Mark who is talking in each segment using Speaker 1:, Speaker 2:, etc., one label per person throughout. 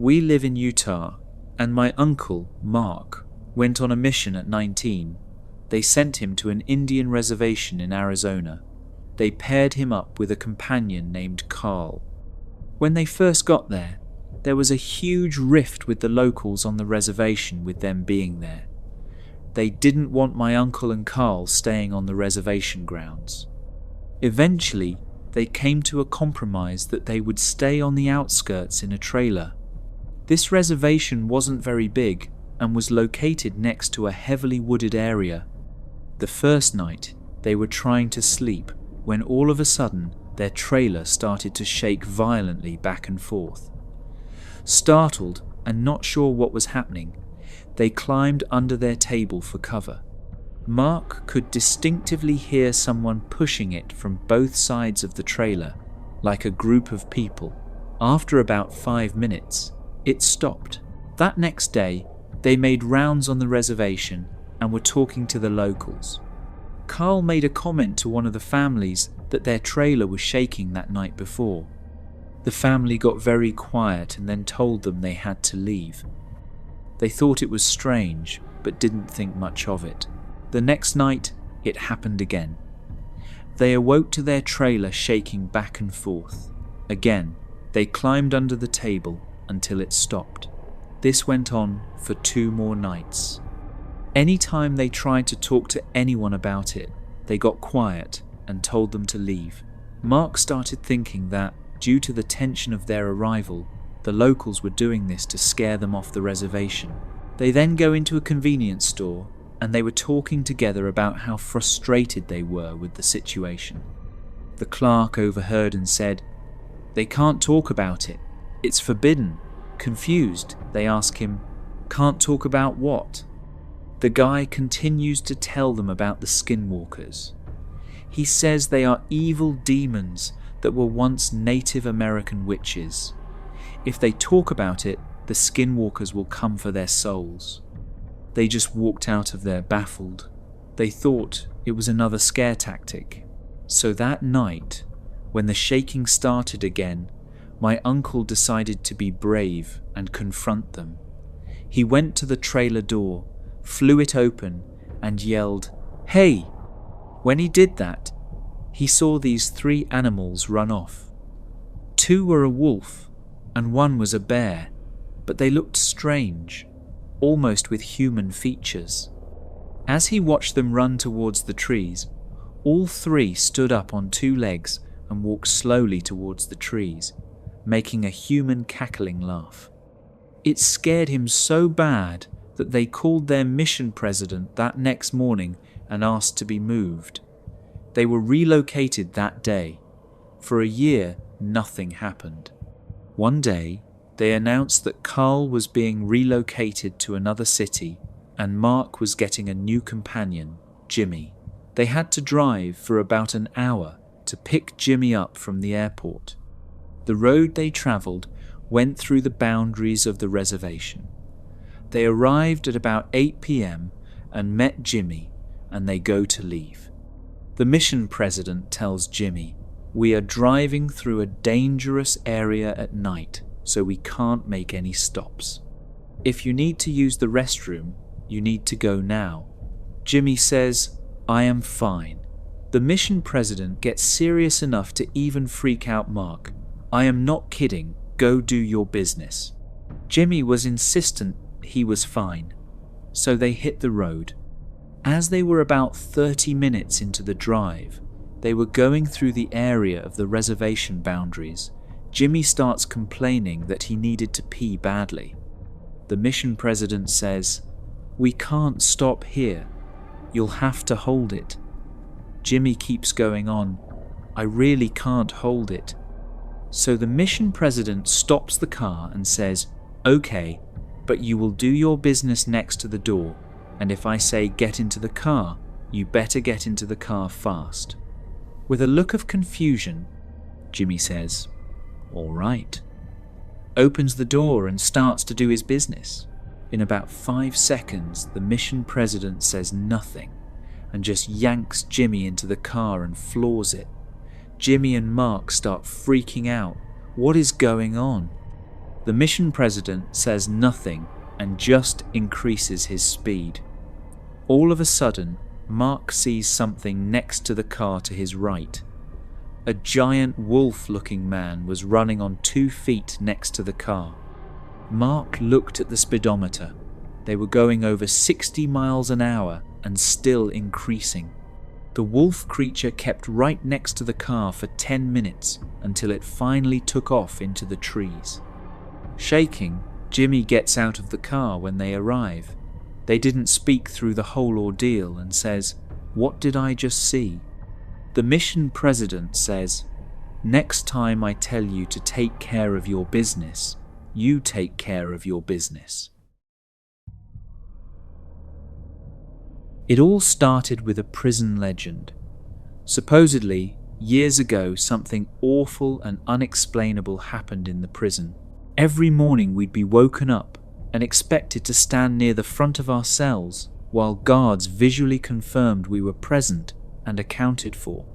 Speaker 1: We live in Utah, and my uncle, Mark, went on a mission at 19. They sent him to an Indian reservation in Arizona. They paired him up with a companion named Carl. When they first got there was a huge rift with the locals on the reservation with them being there. They didn't want my uncle and Carl staying on the reservation grounds. Eventually, they came to a compromise that they would stay on the outskirts in a trailer. This reservation wasn't very big and was located next to a heavily wooded area. The first night, they were trying to sleep when all of a sudden their trailer started to shake violently back and forth. Startled and not sure what was happening, they climbed under their table for cover. Mark could distinctively hear someone pushing it from both sides of the trailer, like a group of people. After about 5 minutes, it stopped. That next day, they made rounds on the reservation and were talking to the locals. Carl made a comment to one of the families that their trailer was shaking that night before. The family got very quiet and then told them they had to leave. They thought it was strange, but didn't think much of it. The next night, it happened again. They awoke to their trailer shaking back and forth. Again, they climbed under the table until it stopped. This went on for 2 more nights. Anytime they tried to talk to anyone about it, they got quiet and told them to leave. Mark started thinking that, due to the tension of their arrival, the locals were doing this to scare them off the reservation. They then go into a convenience store and they were talking together about how frustrated they were with the situation. The clerk overheard and said, "They can't talk about it. It's forbidden." Confused, they ask him, "Can't talk about what?" The guy continues to tell them about the Skinwalkers. He says they are evil demons that were once Native American witches. If they talk about it, the Skinwalkers will come for their souls. They just walked out of there baffled. They thought it was another scare tactic. So that night, when the shaking started again, my uncle decided to be brave and confront them. He went to the trailer door, flew it open, and yelled, "Hey!" When he did that, he saw these 3 animals run off. 2 were a wolf, and 1 was a bear, but they looked strange, almost with human features. As he watched them run towards the trees, all 3 stood up on 2 legs and walked slowly towards the trees, making a human cackling laugh. It scared him so bad that they called their mission president that next morning and asked to be moved. They were relocated that day. For a year, nothing happened. One day, they announced that Carl was being relocated to another city and Mark was getting a new companion, Jimmy. They had to drive for about an hour to pick Jimmy up from the airport. The road they travelled went through the boundaries of the reservation. They arrived at about 8 p.m. and met Jimmy, and they go to leave. The mission president tells Jimmy, "We are driving through a dangerous area at night, so we can't make any stops. If you need to use the restroom, you need to go now." Jimmy says, "I am fine." The mission president gets serious enough to even freak out Mark. "I am not kidding, go do your business." Jimmy was insistent he was fine, so they hit the road. As they were about 30 minutes into the drive, they were going through the area of the reservation boundaries. Jimmy starts complaining that he needed to pee badly. The mission president says, "We can't stop here. You'll have to hold it." Jimmy keeps going on, "I really can't hold it." So the mission president stops the car and says, "Okay, but you will do your business next to the door, and if I say get into the car, you better get into the car fast." With a look of confusion, Jimmy says, "All right," opens the door and starts to do his business. In about 5 seconds, the mission president says nothing and just yanks Jimmy into the car and floors it. Jimmy and Mark start freaking out. What is going on? The mission president says nothing and just increases his speed. All of a sudden, Mark sees something next to the car to his right. A giant wolf-looking man was running on 2 feet next to the car. Mark looked at the speedometer. They were going over 60 miles an hour and still increasing. The wolf creature kept right next to the car for 10 minutes until it finally took off into the trees. Shaking, Jimmy gets out of the car when they arrive. They didn't speak through the whole ordeal and says, "What did I just see?" The mission president says, "Next time I tell you to take care of your business, you take care of your business." It all started with a prison legend. Supposedly, years ago, something awful and unexplainable happened in the prison. Every morning we'd be woken up and expected to stand near the front of our cells while guards visually confirmed we were present and accounted for.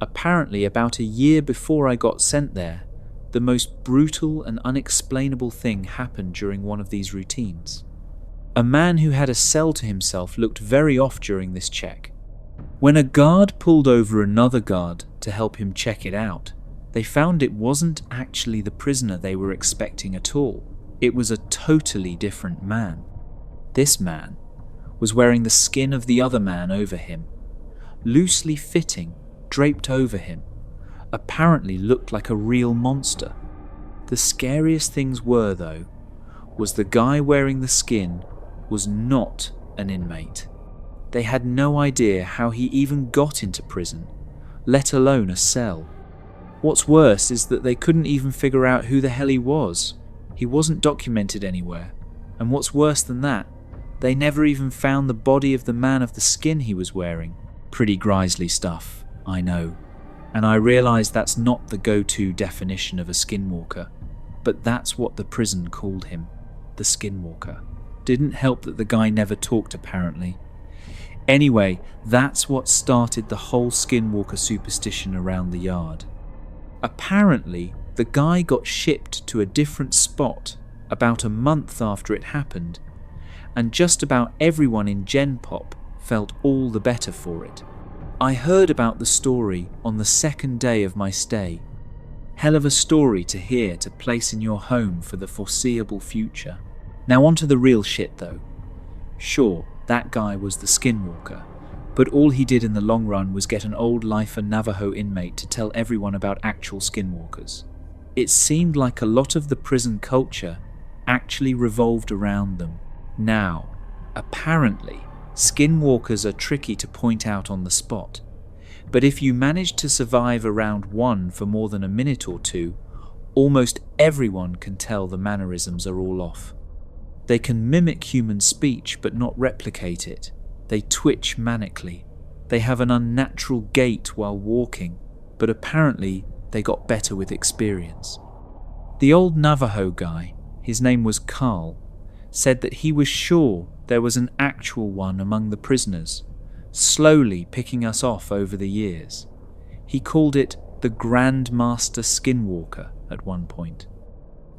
Speaker 1: Apparently, about a year before I got sent there, the most brutal and unexplainable thing happened during one of these routines. A man who had a cell to himself looked very off during this check. When a guard pulled over another guard to help him check it out, they found it wasn't actually the prisoner they were expecting at all. It was a totally different man. This man was wearing the skin of the other man over him, loosely fitting, draped over him, apparently looked like a real monster. The scariest things were, though, was the guy wearing the skin was not an inmate. They had no idea how he even got into prison, let alone a cell. What's worse is that they couldn't even figure out who the hell he was. He wasn't documented anywhere. And what's worse than that, they never even found the body of the man of the skin he was wearing. Pretty grisly stuff, I know. And I realise that's not the go-to definition of a skinwalker, but that's what the prison called him, the skinwalker. Didn't help that the guy never talked, apparently. Anyway, that's what started the whole skinwalker superstition around the yard. Apparently, the guy got shipped to a different spot about a month after it happened, and just about everyone in Gen Pop felt all the better for it. I heard about the story on the second day of my stay. Hell of a story to hear to place in your home for the foreseeable future. Now on to the real shit though. Sure, that guy was the skinwalker, but all he did in the long run was get an old lifer Navajo inmate to tell everyone about actual skinwalkers. It seemed like a lot of the prison culture actually revolved around them. Now, apparently, skinwalkers are tricky to point out on the spot, but if you manage to survive around one for more than a minute or two, almost everyone can tell the mannerisms are all off. They can mimic human speech but not replicate it. They twitch manically. They have an unnatural gait while walking, but apparently they got better with experience. The old Navajo guy, his name was Carl, said that he was sure there was an actual one among the prisoners, slowly picking us off over the years. He called it the Grand Master Skinwalker at one point.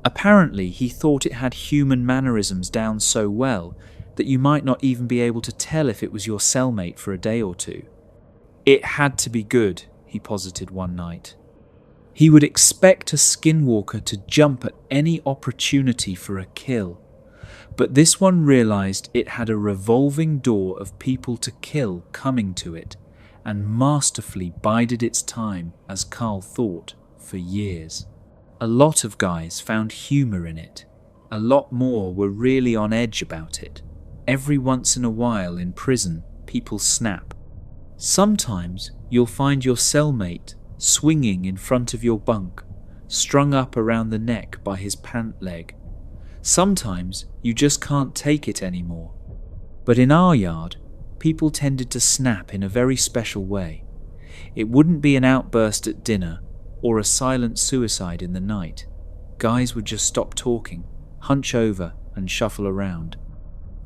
Speaker 1: Apparently, he thought it had human mannerisms down so well that you might not even be able to tell if it was your cellmate for a day or two. It had to be good, he posited one night. He would expect a skinwalker to jump at any opportunity for a kill, but this one realized it had a revolving door of people to kill coming to it, and masterfully bided its time, as Carl thought, for years. A lot of guys found humour in it. A lot more were really on edge about it. Every once in a while in prison, people snap. Sometimes you'll find your cellmate swinging in front of your bunk, strung up around the neck by his pant leg. Sometimes you just can't take it anymore. But in our yard, people tended to snap in a very special way. It wouldn't be an outburst at dinner or a silent suicide in the night. Guys would just stop talking, hunch over and shuffle around.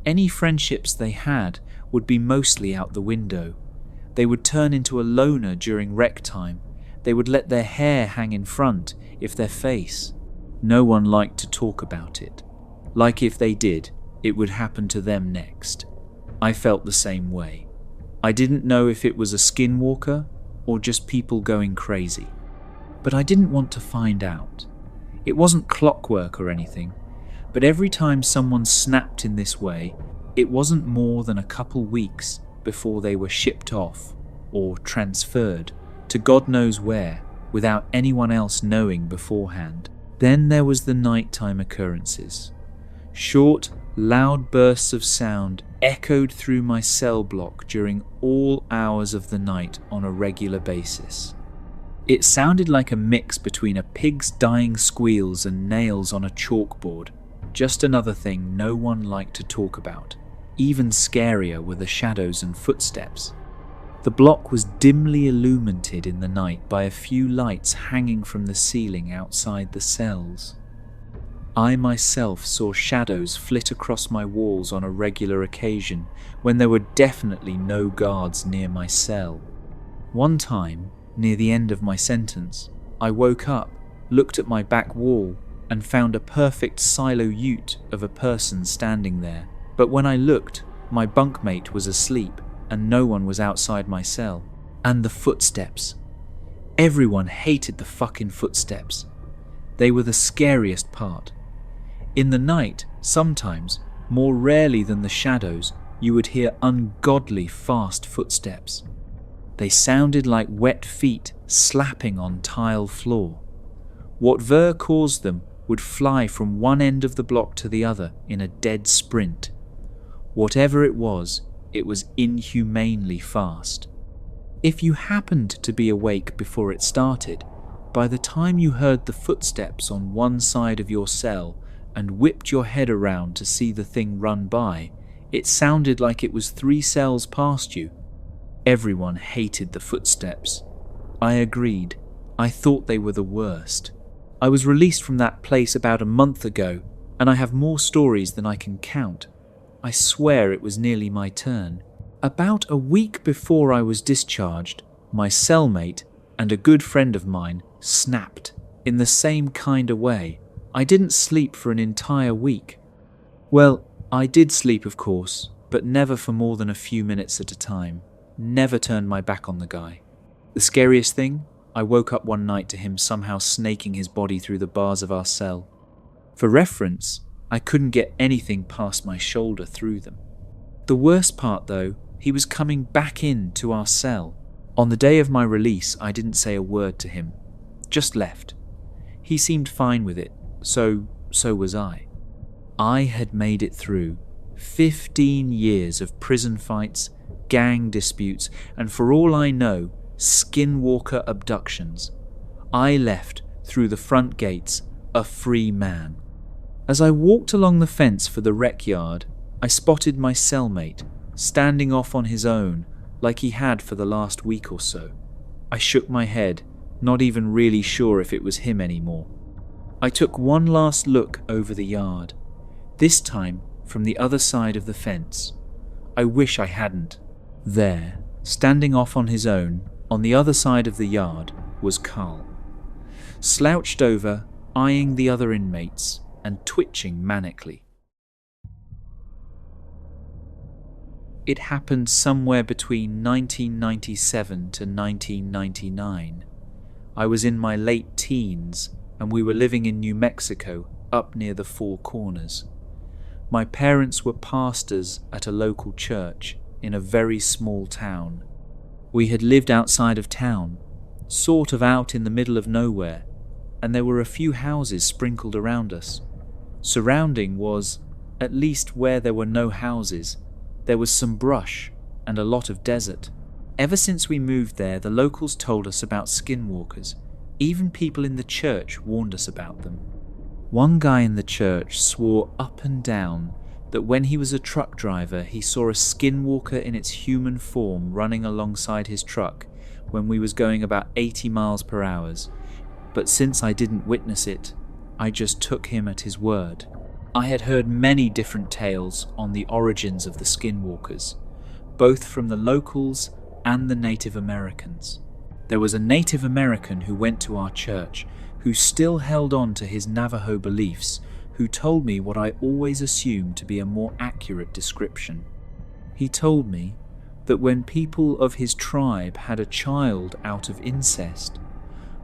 Speaker 1: Any friendships they had would be mostly out the window. They would turn into a loner during rec time. They would let their hair hang in front, if their face. No one liked to talk about it. Like if they did, it would happen to them next. I felt the same way. I didn't know if it was a skinwalker or just people going crazy. But I didn't want to find out. It wasn't clockwork or anything, but every time someone snapped in this way, it wasn't more than a couple weeks before they were shipped off or transferred to God knows where without anyone else knowing beforehand. Then there was the nighttime occurrences. Short, loud bursts of sound echoed through my cell block during all hours of the night on a regular basis. It sounded like a mix between a pig's dying squeals and nails on a chalkboard. Just another thing no one liked to talk about. Even scarier were the shadows and footsteps. The block was dimly illuminated in the night by a few lights hanging from the ceiling outside the cells. I myself saw shadows flit across my walls on a regular occasion when there were definitely no guards near my cell. One time, near the end of my sentence, I woke up, looked at my back wall, and found a perfect silhouette of a person standing there. But when I looked, my bunkmate was asleep and no one was outside my cell. And the footsteps. Everyone hated the fucking footsteps. They were the scariest part. In the night, sometimes, more rarely than the shadows, you would hear ungodly fast footsteps. They sounded like wet feet slapping on tile floor. Whatever caused them would fly from one end of the block to the other in a dead sprint. Whatever it was inhumanely fast. If you happened to be awake before it started, by the time you heard the footsteps on one side of your cell and whipped your head around to see the thing run by, it sounded like it was 3 cells past you. Everyone hated the footsteps. I agreed. I thought they were the worst. I was released from that place about a month ago, and I have more stories than I can count. I swear it was nearly my turn. About a week before I was discharged, my cellmate and a good friend of mine snapped in the same kind of way. I didn't sleep for an entire week. Well, I did sleep, of course, but never for more than a few minutes at a time. Never turned my back on the guy. The scariest thing? I woke up one night to him somehow snaking his body through the bars of our cell. For reference, I couldn't get anything past my shoulder through them. The worst part, though, he was coming back in to our cell. On the day of my release, I didn't say a word to him. Just left. He seemed fine with it, so was I. I had made it through 15 years of prison fights, gang disputes, and for all I know, Skinwalker abductions. I left through the front gates a free man. As I walked along the fence for the rec yard, I spotted my cellmate, standing off on his own like he had for the last week or so. I shook my head, not even really sure if it was him anymore. I took one last look over the yard, this time from the other side of the fence. I wish I hadn't. There, standing off on his own, on the other side of the yard, was Carl. Slouched over, eyeing the other inmates, and twitching manically. It happened somewhere between 1997 to 1999. I was in my late teens, and we were living in New Mexico, up near the Four Corners. My parents were pastors at a local church in a very small town. We had lived outside of town, sort of out in the middle of nowhere, and there were a few houses sprinkled around us. Surrounding was, at least where there were no houses, there was some brush and a lot of desert. Ever since we moved there, the locals told us about skinwalkers. Even people in the church warned us about them. One guy in the church swore up and down that when he was a truck driver, he saw a skinwalker in its human form running alongside his truck when we was going about 80 miles per hour. But since I didn't witness it, I just took him at his word. I had heard many different tales on the origins of the skinwalkers, both from the locals and the Native Americans. There was a Native American who went to our church who still held on to his Navajo beliefs, who told me what I always assumed to be a more accurate description. He told me that when people of his tribe had a child out of incest,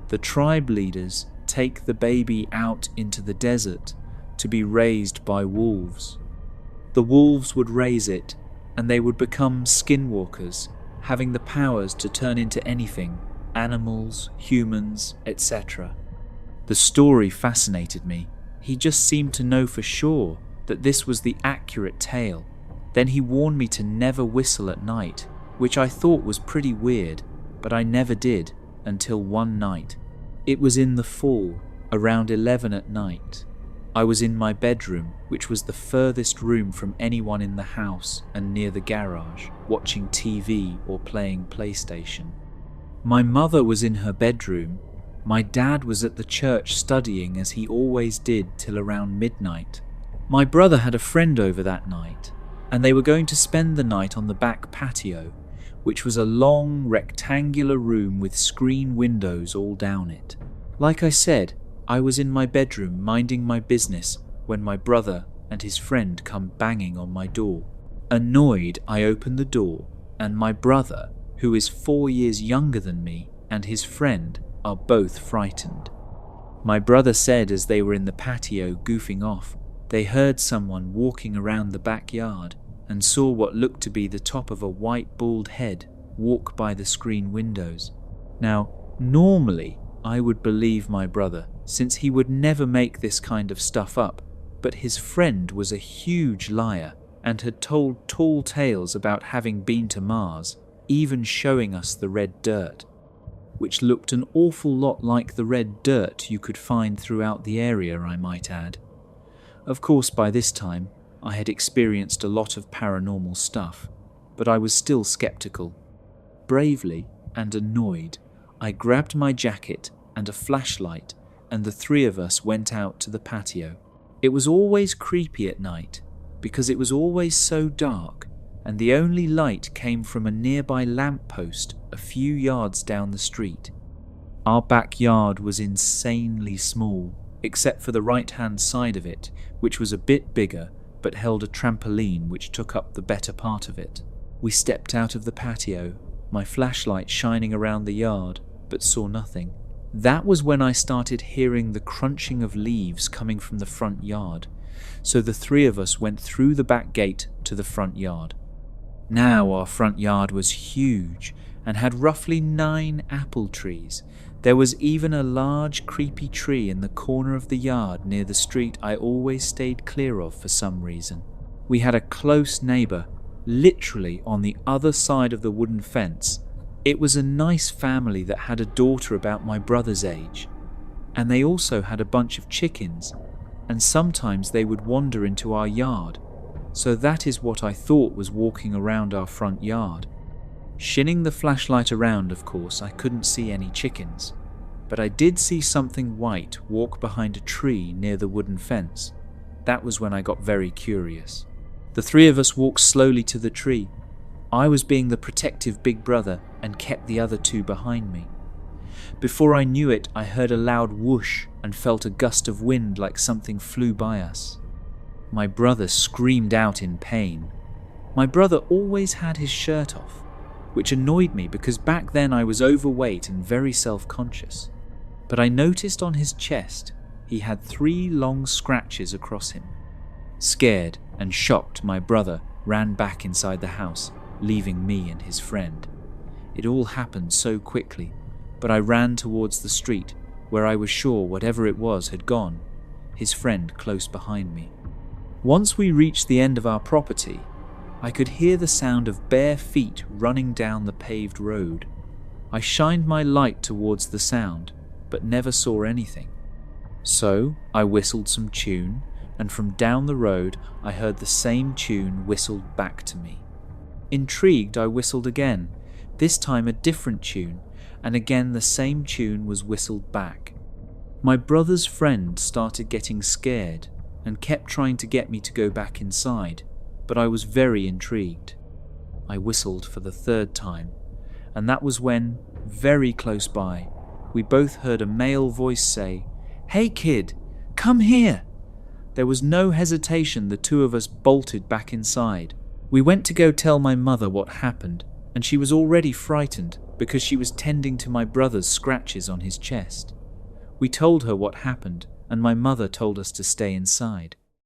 Speaker 1: the tribe leaders take the baby out into the desert to be raised by wolves. The wolves would raise it, and they would become skinwalkers, having the powers to turn into anything, animals, humans, etc. The story fascinated me. He just seemed to know for sure that this was the accurate tale. Then he warned me to never whistle at night, which I thought was pretty weird, but I never did until one night. It was in the fall, around 11 at night. I was in my bedroom, which was the furthest room from anyone in the house and near the garage, watching TV or playing PlayStation. My mother was in her bedroom. My dad was at the church studying as he always did till around midnight. My brother had a friend over that night, and they were going to spend the night on the back patio, which was a long rectangular room with screen windows all down it. Like I said, I was in my bedroom minding my business when my brother and his friend come banging on my door. Annoyed, I open the door, and my brother, who is 4 years younger than me, and his friend are both frightened. My brother said as they were in the patio goofing off, they heard someone walking around the backyard and saw what looked to be the top of a white bald head walk by the screen windows. Now, normally I would believe my brother, since he would never make this kind of stuff up, but his friend was a huge liar and had told tall tales about having been to Mars, even showing us the red dirt, which looked an awful lot like the red dirt you could find throughout the area, I might add. Of course, by this time, I had experienced a lot of paranormal stuff, but I was still skeptical. Bravely and annoyed, I grabbed my jacket and a flashlight, and the three of us went out to the patio. It was always creepy at night, because it was always so dark, and the only light came from a nearby lamppost a few yards down the street. Our backyard was insanely small, except for the right-hand side of it, which was a bit bigger, but held a trampoline which took up the better part of it. We stepped out of the patio, my flashlight shining around the yard, but saw nothing. That was when I started hearing the crunching of leaves coming from the front yard, so the three of us went through the back gate to the front yard. Now our front yard was huge and had roughly 9 apple trees. There was even a large creepy tree in the corner of the yard near the street I always stayed clear of for some reason. We had a close neighbour, literally on the other side of the wooden fence. It was a nice family that had a daughter about my brother's age, and they also had a bunch of chickens, and sometimes they would wander into our yard, so that is what I thought was walking around our front yard. Shinning the flashlight around, of course, I couldn't see any chickens, but I did see something white walk behind a tree near the wooden fence. That was when I got very curious. The three of us walked slowly to the tree. I was being the protective big brother and kept the other 2 behind me. Before I knew it, I heard a loud whoosh and felt a gust of wind like something flew by us. My brother screamed out in pain. My brother always had his shirt off, which annoyed me because back then I was overweight and very self-conscious. But I noticed on his chest he had 3 long scratches across him. Scared and shocked, my brother ran back inside the house, leaving me and his friend. It all happened so quickly, but I ran towards the street, where I was sure whatever it was had gone, his friend close behind me. Once we reached the end of our property, I could hear the sound of bare feet running down the paved road. I shined my light towards the sound, but never saw anything. So I whistled some tune, and from down the road I heard the same tune whistled back to me. Intrigued, I whistled again, this time a different tune, and again the same tune was whistled back. My brother's friend started getting scared and kept trying to get me to go back inside, but I was very intrigued. I whistled for the 3rd time, and that was when, very close by, we both heard a male voice say, "Hey kid, come here!" There was no hesitation, the two of us bolted back inside. We went to go tell my mother what happened, and she was already frightened because she was tending to my brother's scratches on his chest. We told her what happened, and my mother told us to stay inside.